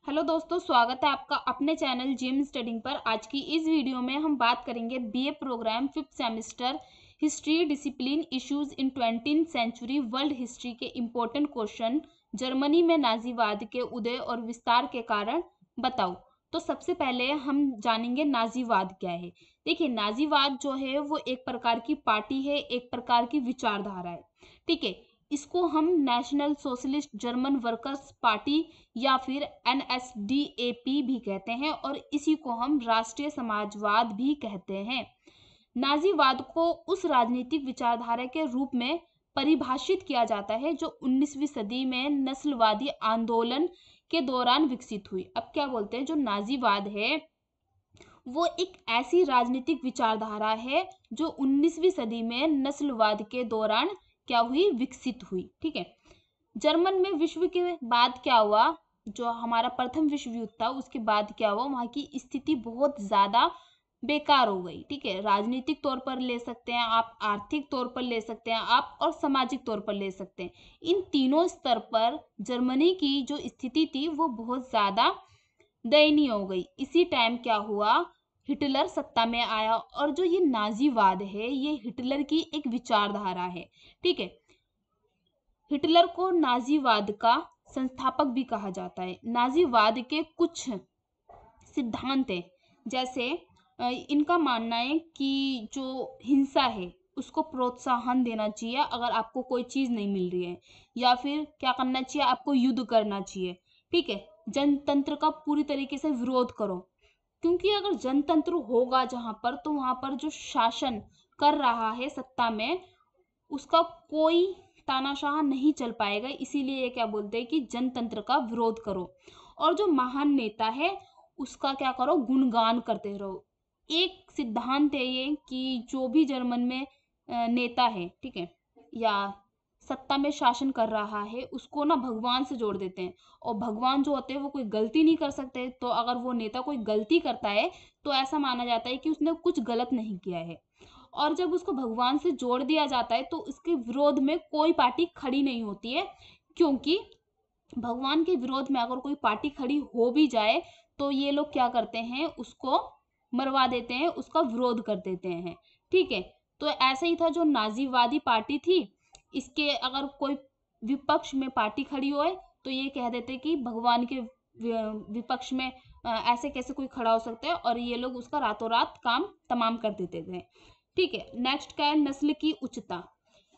Hello दोस्तों, स्वागत है आपका अपने चैनल जिम स्टडिंग पर। आज की इस वीडियो में हम बात करेंगे BA programme 5th semester history discipline issues in 20th century world history के इम्पोर्टेंट क्वेश्चन। जर्मनी में नाजीवाद के उदय और विस्तार के कारण बताओ। तो सबसे पहले हम जानेंगे नाजीवाद क्या है। देखिए, नाजीवाद जो है वो एक प्रकार की पार्टी है, एक प्रकार की विचारधारा है। ठीक है, इसको हम national socialist German workers party या फिर एनएसडीएपी भी कहते हैं और इसी को हम राष्ट्रीय समाजवाद भी कहते हैं। नाजीवाद को उस राजनीतिक विचारधारा के रूप में परिभाषित किया जाता है जो 19वीं सदी में नस्लवादी आंदोलन के दौरान विकसित हुई। अब क्या बोलते हैं, जो नाजीवाद है वो एक ऐसी राजनीतिक विचारधारा है जो 19वीं सदी में नस्लवाद के दौरान क्या हुई, विकसित हुई। ठीक है, जर्मन में विश्व के बाद क्या हुआ, जो हमारा प्रथम विश्व युद्ध था उसके बाद क्या हुआ, वहां की स्थिति बहुत ज्यादा बेकार हो गई। ठीक है, राजनीतिक तौर पर ले सकते हैं आप, आर्थिक तौर पर ले सकते हैं आप, और सामाजिक तौर पर ले सकते हैं। इन तीनों स्तर पर जर्मनी की जो स्थिति थी वो बहुत ज्यादा दयनीय हो गई। इसी टाइम क्या हुआ, हिटलर सत्ता में आया और जो ये नाजीवाद है ये हिटलर की एक विचारधारा है। ठीक है, हिटलर को नाजीवाद का संस्थापक भी कहा जाता है। नाजीवाद के कुछ सिद्धांत हैं, जैसे इनका मानना है कि जो हिंसा है उसको प्रोत्साहन देना चाहिए अगर आपको कोई चीज नहीं मिल रही है, या फिर क्या करना चाहिए, आपको युद्ध करना चाहिए। ठीक है, जनतंत्र का पूरी तरीके से विरोध करो, क्योंकि अगर जनतंत्र होगा जहां पर, तो वहां पर जो शासन कर रहा है सत्ता में उसका कोई तानाशाह नहीं चल पाएगा। इसीलिए ये क्या बोलते हैं कि जनतंत्र का विरोध करो, और जो महान नेता है उसका क्या करो, गुणगान करते रहो। एक सिद्धांत है ये कि जो भी जर्मन में नेता है, ठीक है, या सत्ता में शासन कर रहा है, उसको ना भगवान से जोड़ देते हैं। और भगवान जो होते हैं वो कोई गलती नहीं कर सकते, तो अगर वो नेता कोई गलती करता है तो ऐसा माना जाता है कि उसने कुछ गलत नहीं किया है। और जब उसको भगवान से जोड़ दिया जाता है तो उसके विरोध में कोई पार्टी खड़ी नहीं होती है, क्योंकि भगवान के विरोध में अगर कोई पार्टी खड़ी हो भी जाए तो ये लोग क्या करते हैं, उसको मरवा देते हैं, उसका विरोध कर देते हैं। ठीक है, तो ऐसा ही था जो नाजीवादी पार्टी थी, इसके अगर कोई विपक्ष में पार्टी खड़ी होए तो ये कह देते कि भगवान के विपक्ष में ऐसे कैसे कोई खड़ा हो सकता है, और ये लोग उसका रातों रात काम तमाम कर देते थे। ठीक है, नेक्स्ट क्या है, नस्ल की उच्चता।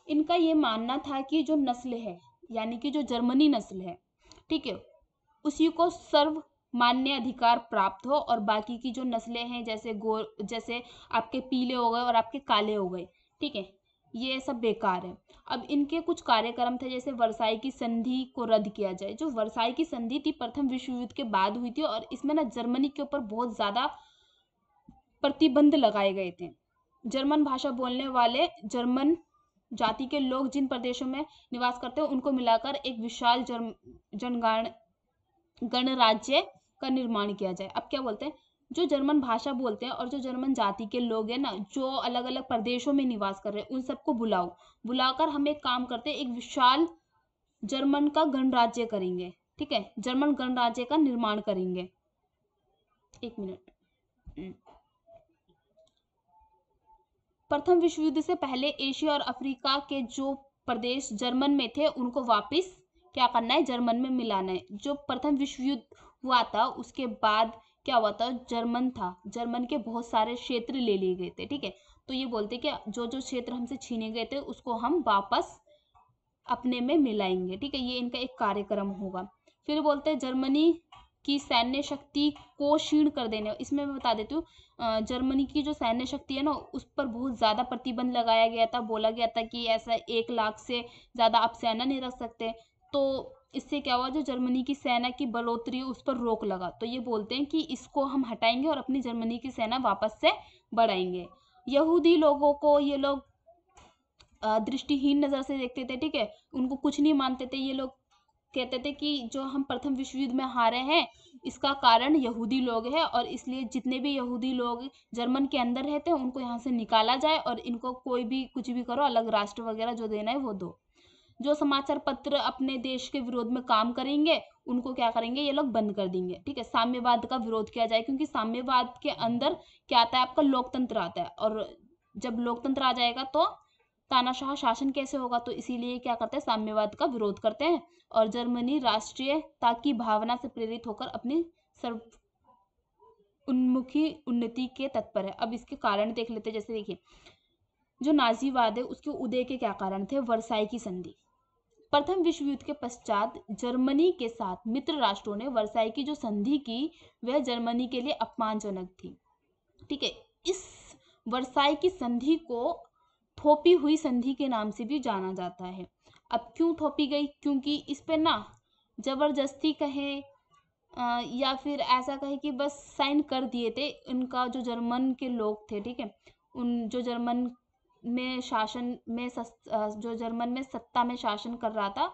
इनका ये मानना था कि जो नस्ल है, यानी कि जो जर्मनी नस्ल है, ठीक है, उसी को सर्व मान्य अधिकार प्राप्त हो, और बाकी की जो नस्लें हैं जैसे आपके पीले हो गए और आपके काले हो गए, ठीक है, ये सब बेकार है। अब इनके कुछ कार्यक्रम थे, जैसे वर्साई की संधि को रद्द किया जाए। जो वर्साई की संधि थी प्रथम विश्व युद्ध के बाद हुई थी, और इसमें ना जर्मनी के ऊपर बहुत ज्यादा प्रतिबंध लगाए गए थे। जर्मन भाषा बोलने वाले जर्मन जाति के लोग जिन प्रदेशों में निवास करते हैं उनको मिलाकर एक विशाल गणराज्य का निर्माण किया जाए। अब क्या बोलते हैं, जो जर्मन भाषा बोलते हैं और जो जर्मन जाति के लोग हैं ना, जो अलग अलग प्रदेशों में निवास कर रहे हैं, उन सबको बुलाकर हम एक काम करते हैं, एक विशाल जर्मन का गणराज्य करेंगे। ठीक है, जर्मन गणराज्य का निर्माण करेंगे। एक मिनट। प्रथम विश्व युद्ध से पहले एशिया और अफ्रीका के जो प्रदेश जर्मन में थे उनको वापस क्या करना है, जर्मन में मिलाना है। जो प्रथम विश्व युद्ध हुआ था उसके बाद क्या हुआ था, जर्मन के बहुत सारे क्षेत्र ले लिए गए थे। ठीक है, तो ये बोलते कि जो जो क्षेत्र हमसे छीने गए थे उसको हम वापस अपने में मिलाएंगे। ठीक है, ये इनका एक कार्यक्रम होगा। फिर बोलते हैं जर्मनी की सैन्य शक्ति को क्षीण कर देने। इसमें मैं बता देती हूँ, जर्मनी की जो सैन्य शक्ति है ना उस पर बहुत ज्यादा प्रतिबंध लगाया गया था। बोला गया था कि ऐसा 1 लाख से ज्यादा आप सेना नहीं रख सकते। तो इससे क्या हुआ, जो जर्मनी की सेना की बढ़ोतरी है उस पर रोक लगा। तो ये बोलते हैं कि इसको हम हटाएंगे और अपनी जर्मनी की सेना वापस से बढ़ाएंगे। यहूदी लोगों को ये लोग दृष्टिहीन नजर से देखते थे। ठीक है, उनको कुछ नहीं मानते थे। ये लोग कहते थे कि जो हम प्रथम विश्व युद्ध में हारे हैं इसका कारण यहूदी लोग हैं, और इसलिए जितने भी यहूदी लोग जर्मन के अंदर रहते हैं उनको यहाँ से निकाला जाए, और इनको कोई भी कुछ भी करो, अलग राष्ट्र वगैरह जो देना है वो दो। जो समाचार पत्र अपने देश के विरोध में काम करेंगे उनको क्या करेंगे ये लोग बंद कर देंगे। ठीक है, साम्यवाद का विरोध किया जाए, क्योंकि साम्यवाद के अंदर क्या आता है, आपका लोकतंत्र आता है, और जब लोकतंत्र आ जाएगा तो तानाशाह शासन कैसे होगा, तो इसीलिए क्या करते हैं, साम्यवाद का विरोध करते हैं। और जर्मनी राष्ट्रीयता की भावना से प्रेरित होकर अपनी सर्व उन्मुखी उन्नति के तत्पर है। अब इसके कारण देख लेते हैं। जैसे देखिए, जो नाजीवाद है उसके उदय के क्या कारण थे, वर्साई की संधि। प्रथम विश्व युद्ध के पश्चात जर्मनी के साथ मित्र राष्ट्रों ने वर्साई की जो संधि की वह जर्मनी के लिए अपमानजनक थी। ठीक है, इस वर्साई की संधि को थोपी हुई संधि के नाम से भी जाना जाता है। अब क्यों थोपी गई, क्योंकि इस पे ना जबरदस्ती कहे या फिर ऐसा कहे कि बस साइन कर दिए थे उनका जो जर्मन के लोग थे। ठीक है, उन जो जर्मन में शासन में जो जर्मन में सत्ता में शासन कर रहा था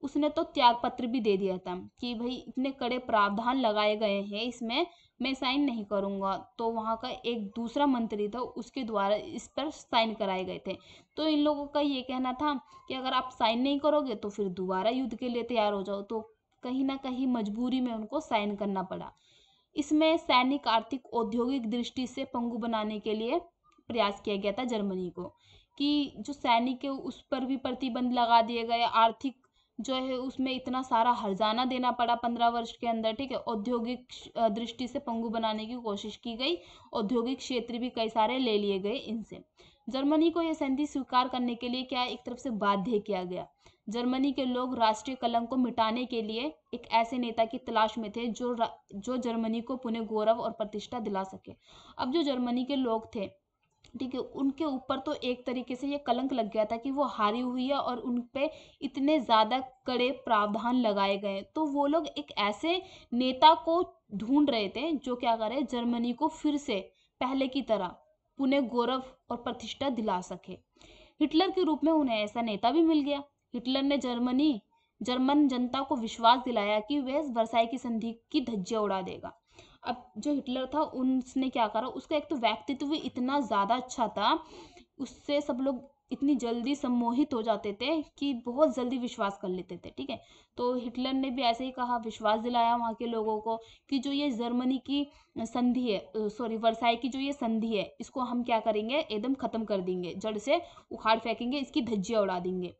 उसने तो त्याग पत्र भी दे दिया था कि भाई इतने कड़े प्रावधान लगाए गए हैं इसमें, मैं साइन नहीं करूंगा। तो वहां का एक दूसरा मंत्री था, उसके द्वारा इस पर साइन कराए गए थे। तो इन लोगों का ये कहना था कि अगर आप साइन नहीं करोगे तो फिर दोबारा युद्ध के लिए तैयार हो जाओ। तो कहीं ना कहीं मजबूरी में उनको साइन करना पड़ा। इसमें सैनिक, आर्थिक, औद्योगिक दृष्टि से पंगु बनाने के लिए प्रयास किया गया था जर्मनी को, कि जो सैनिक है उस पर भी प्रतिबंध लगा दिए गए, आर्थिक जो है उसमें इतना सारा हर्जाना देना पड़ा 15 वर्ष के अंदर। ठीक है, औद्योगिक दृष्टि से पंगु बनाने की कोशिश की गई, औद्योगिक क्षेत्र भी कई सारे ले लिए गए इनसे। जर्मनी को यह संधि स्वीकार करने के लिए क्या एक तरफ से बाध्य किया गया। जर्मनी के लोग राष्ट्रीय कलंक को मिटाने के लिए एक ऐसे नेता की तलाश में थे जो जर्मनी को पुनः गौरव और प्रतिष्ठा दिला सके। अब जो जर्मनी के लोग थे, ठीक है, उनके ऊपर तो एक तरीके से ये कलंक लग गया था कि वो हारी हुई है और उन पे इतने ज्यादा कड़े प्रावधान लगाए गए। तो वो लोग एक ऐसे नेता को ढूंढ रहे थे जो क्या करे, जर्मनी को फिर से पहले की तरह पुनः गौरव और प्रतिष्ठा दिला सके। हिटलर के रूप में उन्हें ऐसा नेता भी मिल गया। हिटलर ने जर्मन जनता को विश्वास दिलाया कि वह वर्साई की संधि की धज्जियां उड़ा देगा। अब जो हिटलर था उसने क्या करा, उसका एक तो व्यक्तित्व इतना ज्यादा अच्छा था, उससे सब लोग इतनी जल्दी सम्मोहित हो जाते थे कि बहुत जल्दी विश्वास कर लेते थे। ठीक है, तो हिटलर ने भी ऐसे ही कहा, विश्वास दिलाया वहां के लोगों को कि जो ये जर्मनी की संधि है, सॉरी वर्साई की जो ये संधि है, इसको हम क्या करेंगे, एकदम खत्म कर देंगे, जड़ से उखाड़ फेंकेंगे, इसकी धज्जियां उड़ा देंगे।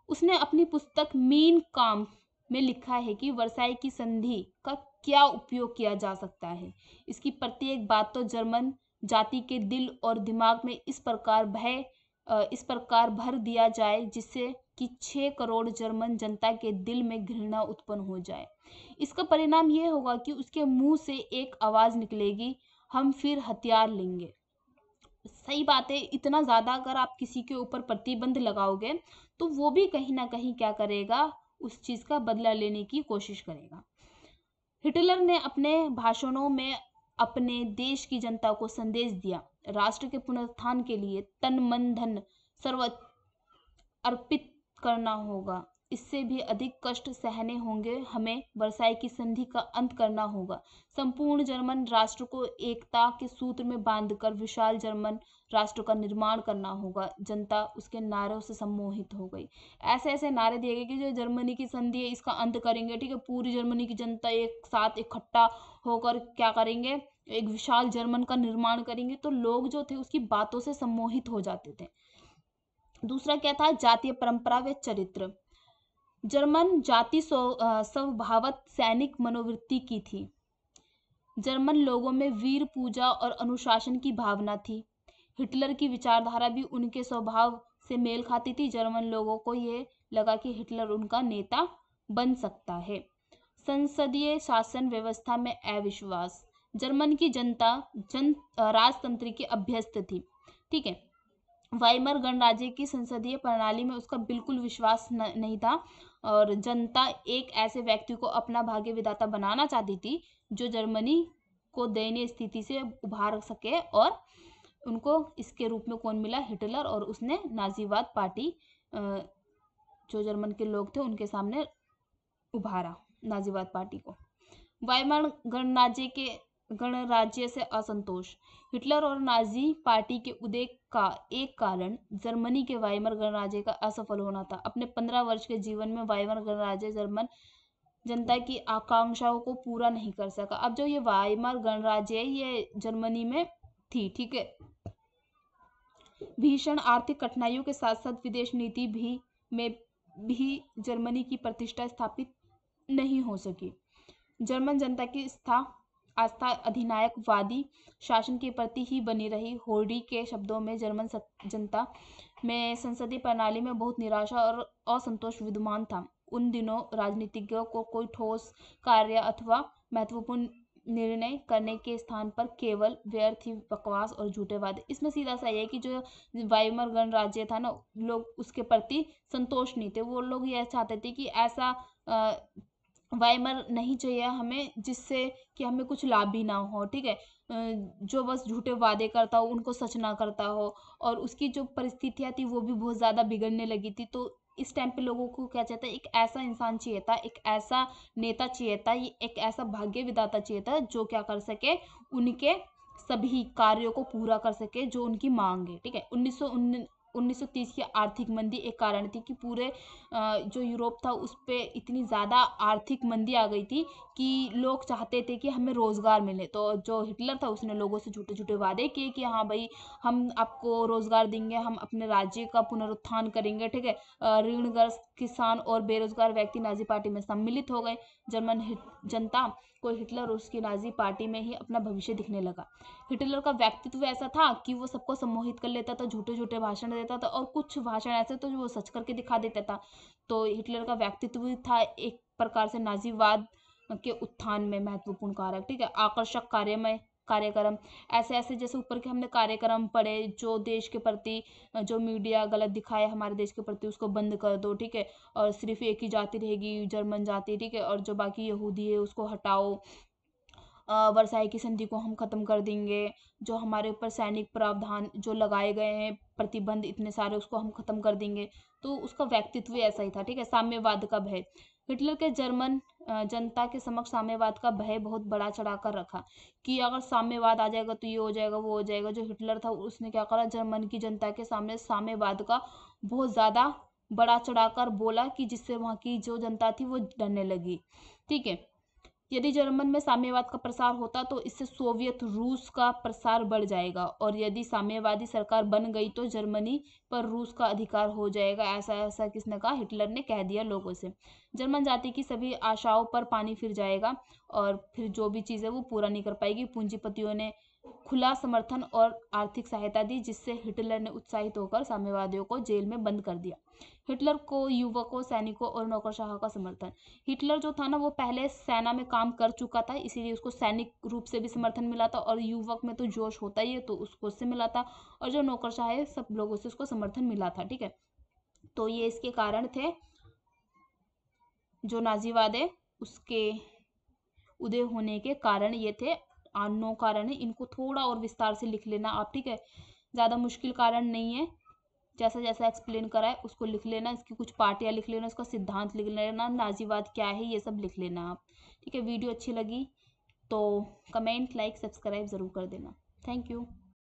उसने अपनी पुस्तक मीन काम्फ में लिखा है कि वर्साई की संधि का क्या उपयोग किया जा सकता है। इसकी प्रत्येक बात तो जर्मन जाति के दिल और दिमाग में इस प्रकार भर दिया जाए जिससे कि 6 करोड़ जर्मन जनता के दिल में घृणा उत्पन्न हो जाए। इसका परिणाम यह होगा कि उसके मुंह से एक आवाज निकलेगी, हम फिर हथियार लेंगे। सही बात है, इतना ज्यादा अगर आप किसी के ऊपर प्रतिबंध लगाओगे तो वो भी कहीं ना कहीं क्या करेगा, उस चीज का बदला लेने की कोशिश करेगा। हिटलर ने अपने भाषणों में अपने देश की जनता को संदेश दिया, राष्ट्र के पुनरुत्थान के लिए तन मन धन सर्वोच्च अर्पित करना होगा, इससे भी अधिक कष्ट सहने होंगे, हमें वर्साई की संधि का अंत करना होगा, संपूर्ण जर्मन राष्ट्र को एकता के सूत्र में बांधकर विशाल जर्मन राष्ट्र का निर्माण करना होगा। जनता उसके नारों से सम्मोहित हो गई। ऐसे ऐसे नारे दिए गए कि जो जर्मनी की संधि है इसका अंत करेंगे। ठीक है, पूरी जर्मनी की जनता एक साथ इकट्ठा होकर क्या करेंगे, एक विशाल जर्मन का निर्माण करेंगे। तो लोग जो थे उसकी बातों से सम्मोहित हो जाते थे। दूसरा क्या था, जातीय परंपरा व चरित्र। जर्मन जाति स्वभावत सैनिक मनोवृत्ति की थी। जर्मन लोगों में वीर पूजा और अनुशासन की भावना थी। हिटलर की विचारधारा भी उनके स्वभाव से मेल खाती थी। जर्मन लोगों को ये लगा कि हिटलर उनका नेता बन सकता है। संसदीय शासन व्यवस्था में अविश्वास। जर्मन की जनता राजतंत्र की अभ्यस्त थी। ठीक है, वाइमर गणराज्य की संसदीय प्रणाली में उसका बिल्कुल विश्वास नहीं था और जनता एक ऐसे व्यक्ति को अपना भाग्य विधाता बनाना चाहती थी जो जर्मनी को दयनीय स्थिति से उभार सके। और उनको इसके रूप में कौन मिला, हिटलर, और उसने नाजीवाद पार्टी जो जर्मन के लोग थे उनके सामने उभारा नाजीवाद पार्टी को। वाइमर गणराज्य से असंतोष। हिटलर और नाजी पार्टी के उदय का एक कारण जर्मनी के वाइमर गणराज्य का असफल होना था। अपने 15 वर्ष के जीवन में वाइमर गणराज्य जर्मन जनता की आकांक्षाओं को पूरा नहीं कर सका। अब जो ये वाइमार गणराज्य है ये जर्मनी में थी, ठीक है। भीषण आर्थिक कठिनाइयों के साथ साथ विदेश नीति में भी जर्मनी की प्रतिष्ठा स्थापित नहीं हो सकी। जर्मन जनता की आस्था अधिनायकवादी शासन के प्रति ही बनी रही। होर्डी के शब्दों में जर्मन जनता में संसदीय प्रणाली में बहुत निराशा और असंतोष विद्यमान था। उन दिनों राजनीतिज्ञों को कोई ठोस कार्य अथवा महत्वपूर्ण निर्णय करने के स्थान पर केवल व्यर्थ ही बकवास और झूठे वादे। इसमें सीधा सा है कि जो वाइमर गणराज्य था ना, लोग उसके प्रति संतोष नहीं थे। वो लोग यह चाहते थे कि ऐसा वाइमर नहीं चाहिए हमें जिससे कि हमें कुछ लाभ भी ना हो, ठीक है। जो बस झूठे वादे करता हो, उनको सच ना करता हो, और उसकी जो परिस्थितियां थी वो भी बहुत ज़्यादा बिगड़ने लगी थी। तो इस टाइम पे लोगों को क्या चाहिए था, एक ऐसा इंसान चाहिए था, एक ऐसा नेता चाहिए था, ये एक ऐसा भाग्य विधाता चाहिए था जो क्या कर सके, उनके सभी कार्यों को पूरा कर सके जो उनकी मांग है, ठीक है। 1930 की आर्थिक मंदी एक कारण थी कि पूरे जो यूरोप था उस पे इतनी ज़्यादा आर्थिक मंदी आ गई थी कि लोग चाहते थे कि हमें रोज़गार मिले। तो जो हिटलर था उसने लोगों से झूठे झूठे वादे किए कि हाँ भाई, हम आपको रोज़गार देंगे, हम अपने राज्य का पुनरुत्थान करेंगे, ठीक है। ऋणग्रस्त किसान और बेरोजगार व्यक्ति नाजी पार्टी में सम्मिलित हो गए। जर्मन जनता को हिटलर और उसकी नाजी पार्टी में ही अपना भविष्य दिखने लगा। हिटलर का व्यक्तित्व ऐसा था कि वो सबको सम्मोहित कर लेता था, झूठे झूठे भाषण देता था, और कुछ भाषण ऐसे तो जो वो सच करके दिखा देता था। तो हिटलर का व्यक्तित्व भी था एक प्रकार से नाजीवाद के उत्थान में महत्वपूर्ण कारक, ठीक है। आकर्षक कार्यक्रम ऐसे ऐसे जैसे ऊपर के हमने कार्यक्रम पढ़े, जो देश के प्रति जो मीडिया गलत दिखाए हमारे देश के प्रति उसको बंद कर दो, ठीक है। और सिर्फ एक ही जाति रहेगी, जर्मन जाति, ठीक है। और जो बाकी यहूदी है उसको हटाओ। वर्साई की संधि को हम खत्म कर देंगे। जो हमारे ऊपर सैनिक प्रावधान जो लगाए गए हैं, प्रतिबंध इतने सारे, उसको हम खत्म कर देंगे। तो उसका व्यक्तित्व ऐसा ही था, ठीक है। साम्यवाद का भय, हिटलर के जर्मन जनता के समक्ष साम्यवाद का भय बहुत बड़ा चढ़ाकर रखा कि अगर साम्यवाद आ जाएगा तो ये हो जाएगा, वो हो जाएगा। जो हिटलर था उसने क्या करा, जर्मन की जनता के सामने साम्यवाद का बहुत ज्यादा बड़ा चढ़ाकर बोला कि जिससे वहां की जो जनता थी वो डरने लगी, ठीक है। यदि जर्मन में साम्यवाद का प्रसार होता तो इससे सोवियत रूस का प्रसार बढ़ जाएगा, और यदि साम्यवादी सरकार बन गई तो जर्मनी पर रूस का अधिकार हो जाएगा। ऐसा ऐसा किसने कहा, हिटलर ने कह दिया लोगों से। जर्मन जाति की सभी आशाओं पर पानी फिर जाएगा, और फिर जो भी चीज़ है वो पूरा नहीं कर पाएगी। पूंजीपतियों ने खुला समर्थन और आर्थिक सहायता दी, जिससे हिटलर ने उत्साहित होकर साम्यवादियों को जेल में बंद कर दिया। हिटलर को युवकों, सैनिकों और नौकरशाह का समर्थन, हिटलर जो था ना वो पहले सेना में काम कर चुका था, इसीलिए उसको सैनिक रूप से भी समर्थन मिला था, और युवक में तो जोश होता ही है तो उसको उससे मिला था, और जो नौकरशाह है सब लोगों से उसको समर्थन मिला था, ठीक है। तो ये इसके कारण थे, जो नाजीवाद है उसके उदय होने के कारण ये थे। 9 कारण है, इनको थोड़ा और विस्तार से लिख लेना आप, ठीक है। ज़्यादा मुश्किल कारण नहीं है, जैसा जैसा एक्सप्लेन करा है उसको लिख लेना, इसकी कुछ पार्टियां लिख लेना, उसका सिद्धांत लिख लेना, नाजीवाद क्या है ये सब लिख लेना आप, ठीक है। वीडियो अच्छी लगी तो कमेंट, लाइक, सब्सक्राइब ज़रूर कर देना। Thank you.